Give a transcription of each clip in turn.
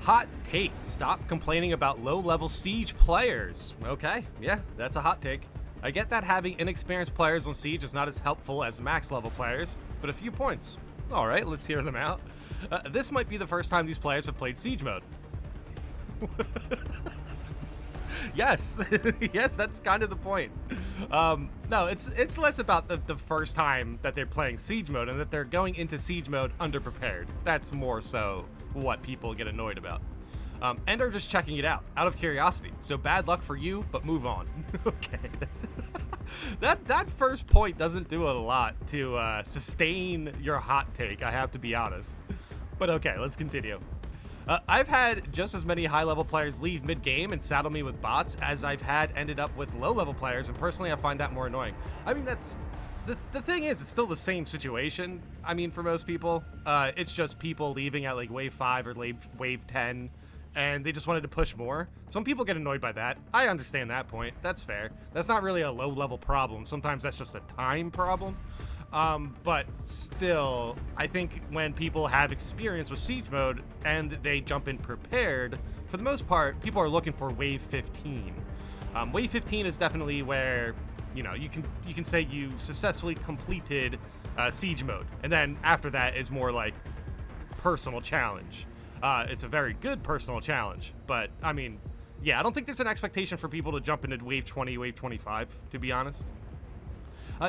Hot take. Stop complaining about low-level Siege players. Okay, yeah, that's a hot take. I get that having inexperienced players on Siege is not as helpful as max-level players, but a few points. All right, let's hear them out. This might be the first time these players have played Siege mode. Yes, yes, that's kind of the point. No, it's less about the first time that they're playing Siege mode and that they're going into Siege mode underprepared. That's more so what people get annoyed about. And are just checking it out of curiosity. So bad luck for you, but move on. Okay, that's that first point doesn't do a lot to sustain your hot take, I have to be honest. But okay, let's continue. I've had just as many high-level players leave mid-game and saddle me with bots as I've had ended up with low-level players, and personally I find that more annoying. I mean, that's... The thing is, it's still the same situation, I mean, for most people. It's just people leaving at, like, Wave 5 or Wave 10, and they just wanted to push more. Some people get annoyed by that. I understand that point. That's fair. That's not really a low-level problem. Sometimes that's just a time problem. But still, I think when people have experience with Siege mode and they jump in prepared, for the most part, people are looking for Wave 15. Wave 15 is definitely where, you know, you can say you successfully completed Siege mode, and then after that is more like personal challenge. It's a very good personal challenge, but I mean, yeah, I don't think there's an expectation for people to jump into Wave 20, Wave 25, to be honest.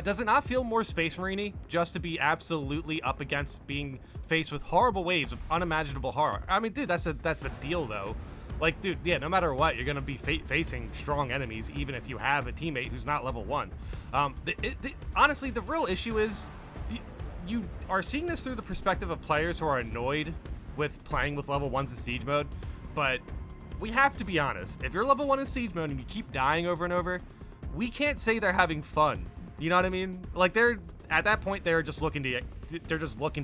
Does it not feel more Space Marine-y just to be absolutely up against being faced with horrible waves of unimaginable horror? I mean, dude, that's the deal, though. Like, dude, yeah, no matter what, you're going to be facing strong enemies, even if you have a teammate who's not level 1. Honestly, the real issue is you are seeing this through the perspective of players who are annoyed with playing with level 1s in Siege mode, but we have to be honest. If you're level 1 in Siege mode and you keep dying over and over, we can't say they're having fun. You know what I mean? Like, they're at that point, they're just looking to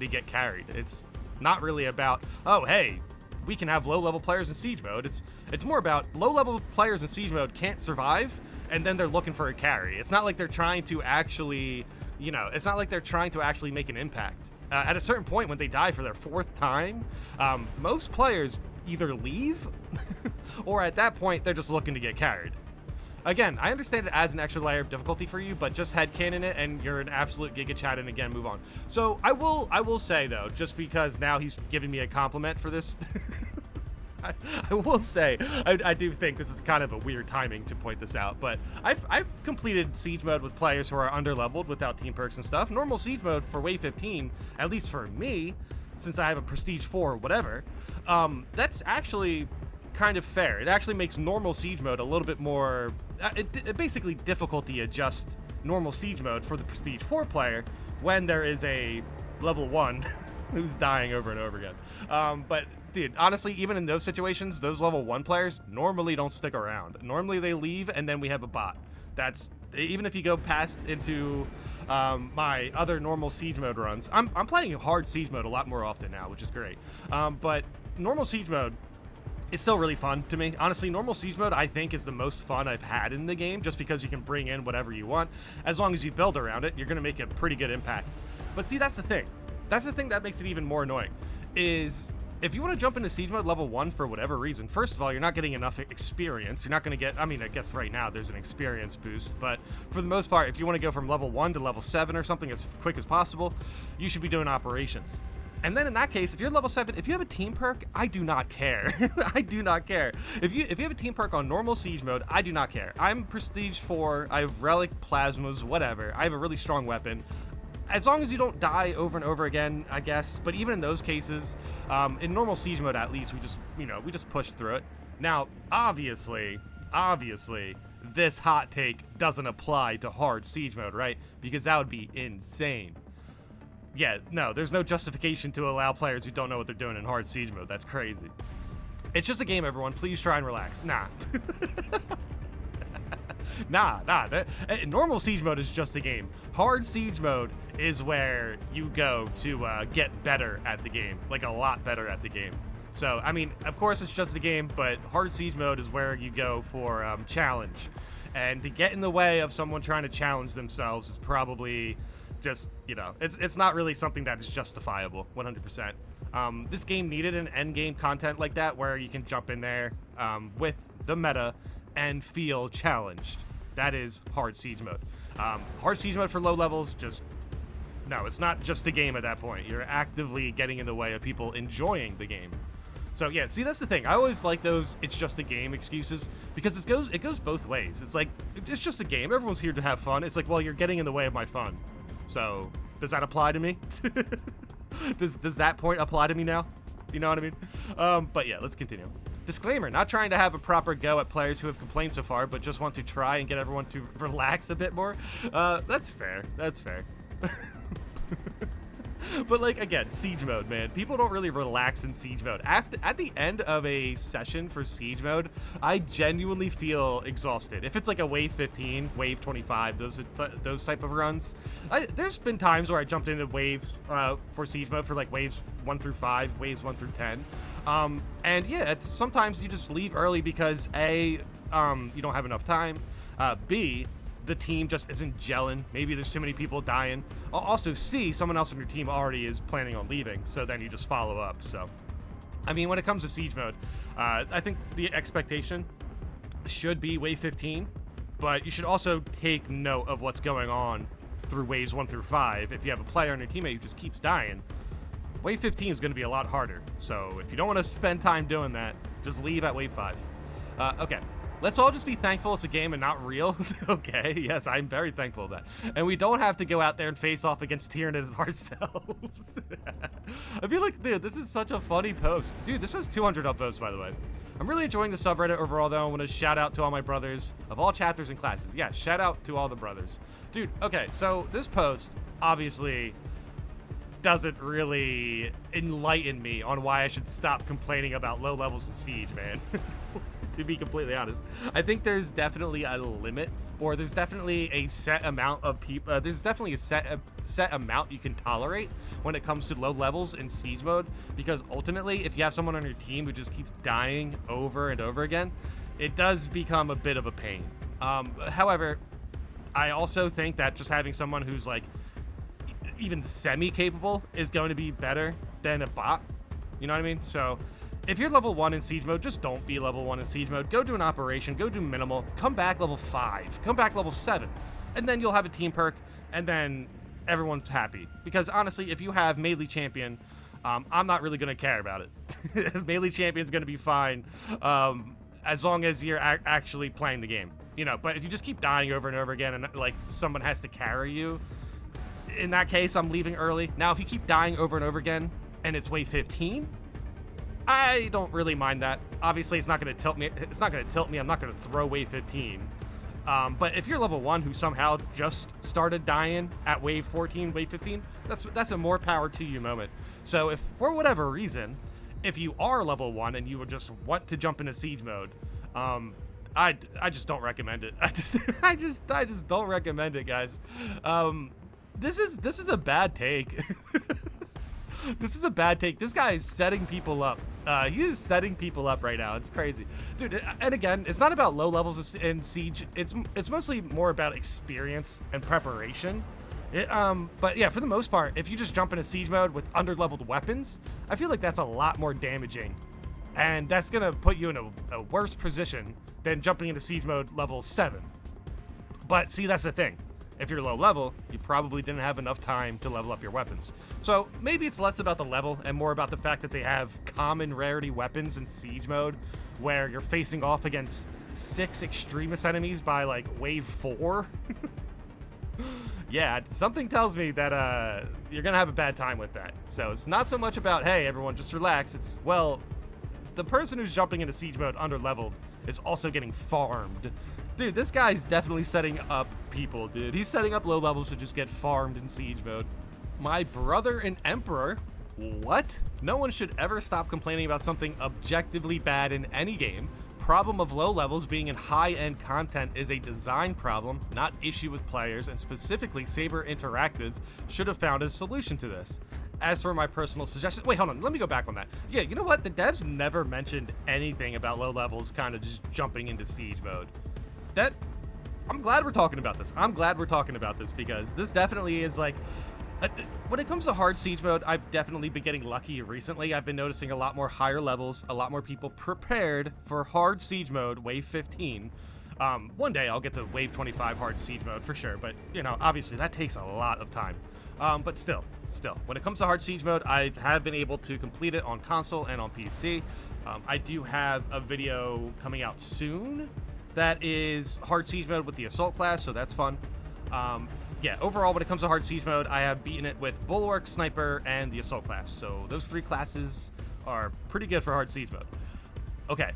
get carried. It's not really about, oh, hey, we can have low-level players in Siege mode. It's more about low-level players in Siege mode can't survive, and then they're looking for a carry. It's not like they're trying to actually, you know, it's not like they're trying to actually make an impact. At a certain point, when they die for their 4th time, most players either leave, or at that point, they're just looking to get carried. Again, I understand it as an extra layer of difficulty for you, but just headcanon it and you're an absolute Giga Chad, and again, move on. So I will say, though, just because now he's giving me a compliment for this, I will say, I do think this is kind of a weird timing to point this out, but I've completed Siege mode with players who are underleveled without team perks and stuff. Normal Siege mode for Wave 15, at least for me, since I have a Prestige 4 or whatever, that's actually kind of fair. It actually makes normal Siege mode a little bit more, it basically difficulty adjust normal Siege mode for the Prestige 4 player when there is a level 1 who's dying over and over again. But dude, honestly, even in those situations, those level 1 players normally don't stick around. Normally they leave and then we have a bot. That's, even if you go past into my other normal Siege mode runs, I'm playing hard Siege mode a lot more often now, which is great. But normal Siege mode, it's still really fun to me. Honestly, normal Siege mode, I think, is the most fun I've had in the game, just because you can bring in whatever you want. As long as you build around it, you're going to make a pretty good impact. But see, that's the thing. That's the thing that makes it even more annoying, is if you want to jump into Siege mode level 1 for whatever reason, first of all, you're not getting enough experience. You're not going to get, I mean, I guess right now there's an experience boost, but for the most part, if you want to go from level 1 to level 7 or something as quick as possible, you should be doing operations. And then in that case, if you're level 7, if you have a team perk, I do not care. I do not care. If you have a team perk on normal Siege mode, I do not care. I'm Prestige 4, I have Relic Plasmas, whatever. I have a really strong weapon. As long as you don't die over and over again, I guess. But even in those cases, in normal Siege mode at least, we just push through it. Now, obviously, this hot take doesn't apply to hard Siege mode, right? Because that would be insane. Yeah, no, there's no justification to allow players who don't know what they're doing in hard Siege mode. That's crazy. It's just a game, everyone. Please try and relax. Nah. Nah. Normal Siege mode is just a game. Hard Siege mode is where you go to get better at the game. Like, a lot better at the game. So, I mean, of course it's just a game, but hard Siege mode is where you go for challenge. And to get in the way of someone trying to challenge themselves is probably just, you know, it's not really something that is justifiable, 100%. This game needed an end game content like that where you can jump in there with the meta and feel challenged. That is hard siege mode. Hard siege mode for low levels, just no, it's not just a game at that point. You're actively getting in the way of people enjoying the game. So yeah, see, that's the thing. I always like those "it's just a game" excuses because it goes both ways. It's like, it's just a game. Everyone's here to have fun. It's like, well, you're getting in the way of my fun. So does that apply to me? does that point apply to me now? You know what I mean? But yeah, let's continue. Disclaimer, not trying to have a proper go at players who have complained so far, but just want to try and get everyone to relax a bit more. That's fair. That's fair. But like, again, siege mode, man. People don't really relax in siege mode. At the end of a session for siege mode, I genuinely feel exhausted. If it's like a wave 15, wave 25, those type of runs, there's been times where I jumped into waves for siege mode for like waves 1 through 5, waves 1 through 10. And yeah, sometimes you just leave early because A, you don't have enough time. B, the team just isn't gelling. Maybe there's too many people dying. Also, C, someone else on your team already is planning on leaving, so then you just follow up. So, I mean, when it comes to siege mode, I think the expectation should be wave 15, but you should also take note of what's going on through waves 1 through 5. If you have a player on your teammate who just keeps dying, wave 15 is going to be a lot harder. So if you don't want to spend time doing that, just leave at wave 5. Okay. Let's all just be thankful it's a game and not real. Okay, yes, I'm very thankful of that. And we don't have to go out there and face off against Tyranids ourselves. I feel like, dude, this is such a funny post. Dude, this has 200 upvotes, by the way. I'm really enjoying the subreddit overall, though. I want to shout out to all my brothers of all chapters and classes. Yeah, shout out to all the brothers. Dude, okay, so this post, obviously, doesn't really enlighten me on why I should stop complaining about low levels of siege, man. To be completely honest, I think there's definitely a limit, or there's definitely a set amount of people. There's definitely a set amount you can tolerate when it comes to low levels in siege mode. Because ultimately, if you have someone on your team who just keeps dying over and over again, it does become a bit of a pain. However, I also think that just having someone who's like even semi-capable is going to be better than a bot. You know what I mean? So if you're level 1 in siege mode, just don't be level 1 in siege mode. Go do an operation, go do minimal, come back level 5, come back level 7, and then you'll have a team perk, and then everyone's happy. Because honestly, if you have melee champion, I'm not really going to care about it. Melee champion's going to be fine as long as you're actually playing the game. You know, but if you just keep dying over and over again and like someone has to carry you, in that case, I'm leaving early. Now, if you keep dying over and over again and it's wave 15, I don't really mind that. Obviously, it's not going to tilt me. It's not going to tilt me. I'm not going to throw wave 15. But if you're level 1 who somehow just started dying at wave 14, wave 15, that's a more power to you moment. So if for whatever reason, if you are level 1 and you would just want to jump into siege mode, I just don't recommend it. I just don't recommend it, guys. This is a bad take. This is a bad take. This guy is setting people up. He is setting people up right now. It's crazy, dude. And again, it's not about low levels in siege. It's mostly more about experience and preparation. But yeah, for the most part, if you just jump into siege mode with under-leveled weapons, I feel like that's a lot more damaging, and that's gonna put you in a worse position than jumping into siege mode level 7. But see, that's the thing. If you're low level, you probably didn't have enough time to level up your weapons. So maybe it's less about the level and more about the fact that they have common rarity weapons in siege mode where you're facing off against 6 extremist enemies by like wave 4. Yeah, something tells me that you're gonna have a bad time with that. So it's not so much about, hey, everyone just relax. It's, well, the person who's jumping into siege mode under leveled is also getting farmed. Dude, this guy's definitely setting up people, dude. He's setting up low levels to just get farmed in siege mode. My brother and Emperor? What? No one should ever stop complaining about something objectively bad in any game. Problem of low levels being in high-end content is a design problem, not issue with players, and specifically Saber Interactive should have found a solution to this. As for my personal suggestion, wait, hold on, let me go back on that. Yeah, you know what? The devs never mentioned anything about low levels kind of just jumping into siege mode. I'm glad we're talking about this. I'm glad we're talking about this because this definitely is like, When it comes to hard siege mode, I've definitely been getting lucky recently. I've been noticing a lot more higher levels, a lot more people prepared for hard siege mode, wave 15. One day I'll get to wave 25 hard siege mode for sure, but you know, obviously that takes a lot of time. But still, when it comes to hard siege mode, I have been able to complete it on console and on PC. I do have a video coming out soon that is hard siege mode with the assault class, so that's fun. Yeah, overall, when it comes to hard siege mode, I have beaten it with Bulwark, Sniper, and the assault class. So those 3 classes are pretty good for hard siege mode. Okay,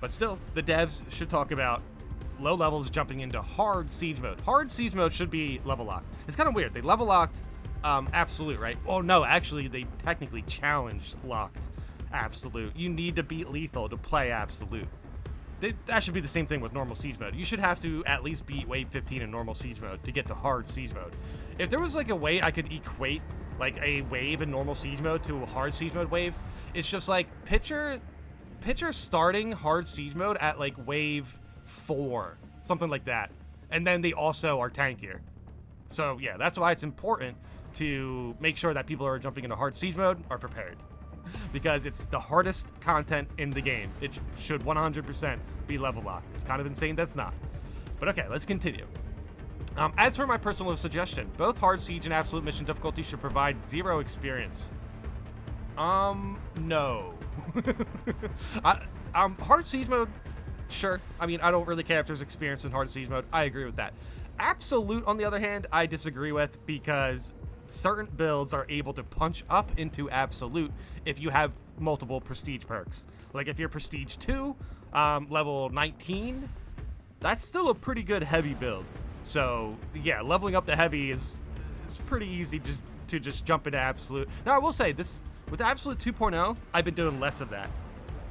but still, the devs should talk about low levels jumping into hard siege mode. Hard siege mode should be level locked. It's kind of weird. They level locked Absolute, right? Oh, no, actually, they technically challenged locked Absolute. You need to beat Lethal to play Absolute. That should be the same thing with normal siege mode. You should have to at least beat wave 15 in normal siege mode to get to hard siege mode. If there was like a way I could equate like a wave in normal siege mode to a hard siege mode wave, it's just like picture starting hard siege mode at like wave 4, something like that. And then they also are tankier. So yeah, that's why it's important to make sure that people who are jumping into hard siege mode are prepared. Because it's the hardest content in the game. It should 100% be level locked. It's kind of insane that's not. But okay, let's continue. As for my personal suggestion, both hard siege and absolute mission difficulty should provide 0 experience. No. Hard siege mode, sure. I mean, I don't really care if there's experience in hard siege mode. I agree with that. Absolute, on the other hand, I disagree with because certain builds are able to punch up into absolute if you have multiple prestige perks. Like if you're prestige 2, level 19, that's still a pretty good heavy build. So yeah, leveling up the heavy is pretty easy to just jump into absolute. Now I will say this, with absolute 2.0, I've been doing less of that.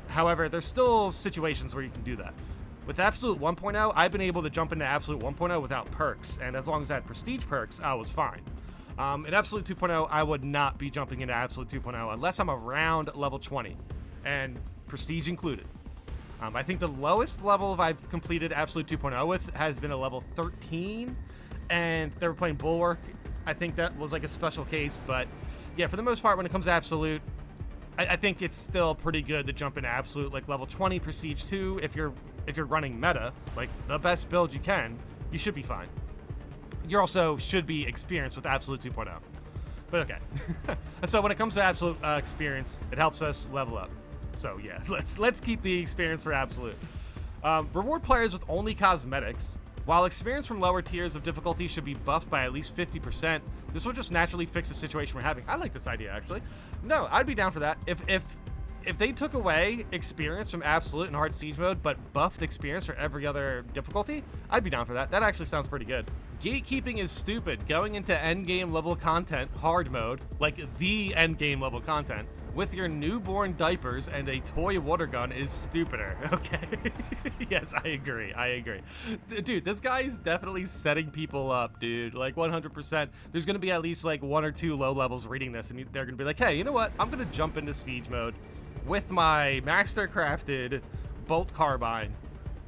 However, there's still situations where you can do that. With absolute 1.0, I've been able to jump into absolute 1.0 without perks, and as long as I had prestige perks, I was fine. In Absolute 2.0, I would not be jumping into Absolute 2.0 unless I'm around level 20, and Prestige included. I think the lowest level I've completed Absolute 2.0 with has been a level 13, and they were playing Bulwark. I think that was like a special case, but yeah, for the most part, when it comes to Absolute, I think it's still pretty good to jump into Absolute, like level 20, Prestige 2. If you're running meta, like the best build you can, you should be fine. You also should be experienced with Absolute 2.0. But okay. So when it comes to Absolute experience, it helps us level up. So yeah, let's keep the experience for Absolute. Reward players with only cosmetics. While experience from lower tiers of difficulty should be buffed by at least 50%, this will just naturally fix the situation we're having. I like this idea, actually. No, I'd be down for that. If they took away experience from Absolute and Hard Siege mode, but buffed experience for every other difficulty, I'd be down for that. That actually sounds pretty good. Gatekeeping is stupid. Going into endgame level content, hard mode, like the endgame level content, with your newborn diapers and a toy water gun is stupider, okay? Yes, I agree. Dude, this guy is definitely setting people up, dude. Like 100%. There's gonna be at least like 1 or 2 low levels reading this, and they're gonna be like, hey, you know what? I'm gonna jump into siege mode with my master crafted bolt carbine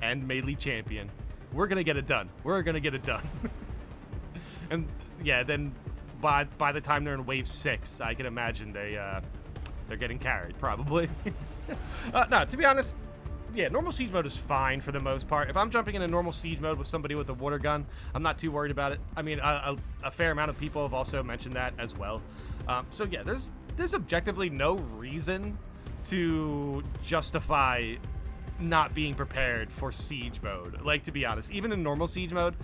and melee champion. We're gonna get it done. And yeah, then by the time they're in wave 6, I can imagine they're getting carried, probably. No, to be honest, yeah, normal siege mode is fine for the most part. If I'm jumping into normal siege mode with somebody with a water gun, I'm not too worried about it. I mean, a fair amount of people have also mentioned that as well. So yeah, there's objectively no reason to justify not being prepared for siege mode. Like, to be honest, even in normal siege mode,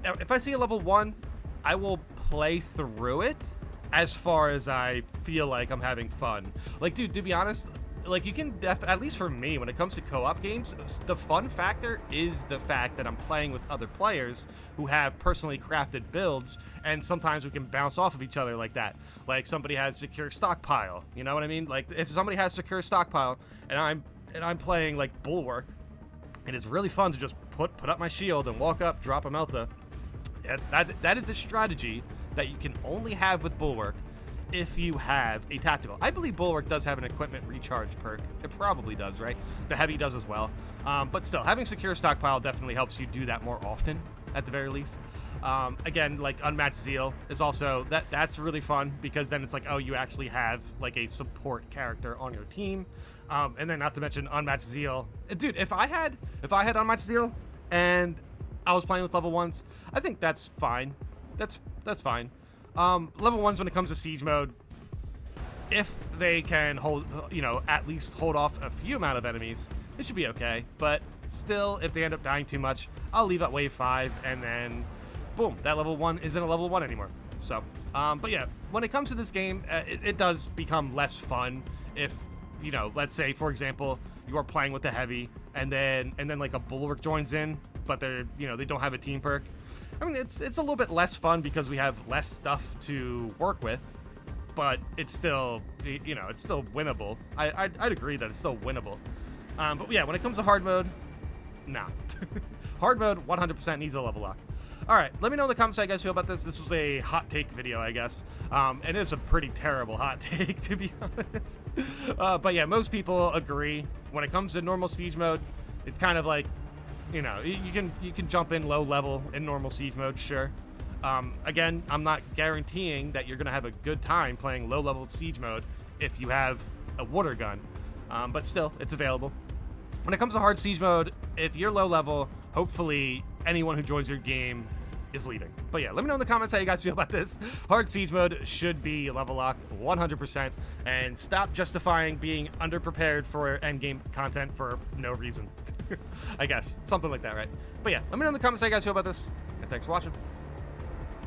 if I see a level 1, I will play through it as far as I feel like I'm having fun. Like, dude, to be honest, like, you can at least for me, when it comes to co-op games, the fun factor is the fact that I'm playing with other players who have personally crafted builds, and sometimes we can bounce off of each other like that. Like, somebody has secure stockpile, you know what I mean? Like, if somebody has secure stockpile and I'm playing like Bulwark, and it's really fun to just put up my shield and walk up, drop a melta. That is a strategy that you can only have with Bulwark if you have a tactical. I believe Bulwark does have an equipment recharge perk. It probably does, right? The heavy does as well. But still, having secure stockpile definitely helps you do that more often. at the very least. Again, like Unmatched Zeal is also that's really fun because then it's like, oh, you actually have like a support character on your team. And then not to mention Unmatched Zeal. Dude, if I had Unmatched Zeal and I was playing with level 1s, I think that's fine. That's fine. Level 1s when it comes to siege mode, if they can hold, at least hold off a few amount of enemies, it should be okay. But still, if they end up dying too much, I'll leave at wave 5, and then boom, that level 1 isn't a level 1 anymore. So, but yeah, when it comes to this game, it does become less fun if, let's say, for example, you are playing with the heavy, and then like a bulwark joins in, but they're, they don't have a team perk. I mean, it's a little bit less fun because we have less stuff to work with, but it's still, it's still winnable. I'd agree that it's still winnable. But yeah, when it comes to hard mode, nah. Hard mode 100% needs a level lock. All right, let me know in the comments how you guys feel about this. This was a hot take video, I guess. And it's a pretty terrible hot take, to be honest. But yeah, most people agree. When it comes to normal siege mode, it's kind of like, you can jump in low level in normal siege mode, sure. Again, I'm not guaranteeing that you're gonna have a good time playing low level siege mode if you have a water gun. But still, it's available. When it comes to hard siege mode, if you're low level, hopefully anyone who joins your game is leaving. But yeah, let me know in the comments how you guys feel about this. Hard siege mode should be level locked 100%, and stop justifying being underprepared for endgame content for no reason. I guess, something like that, right? But yeah, let me know in the comments how you guys feel about this, and thanks for watching.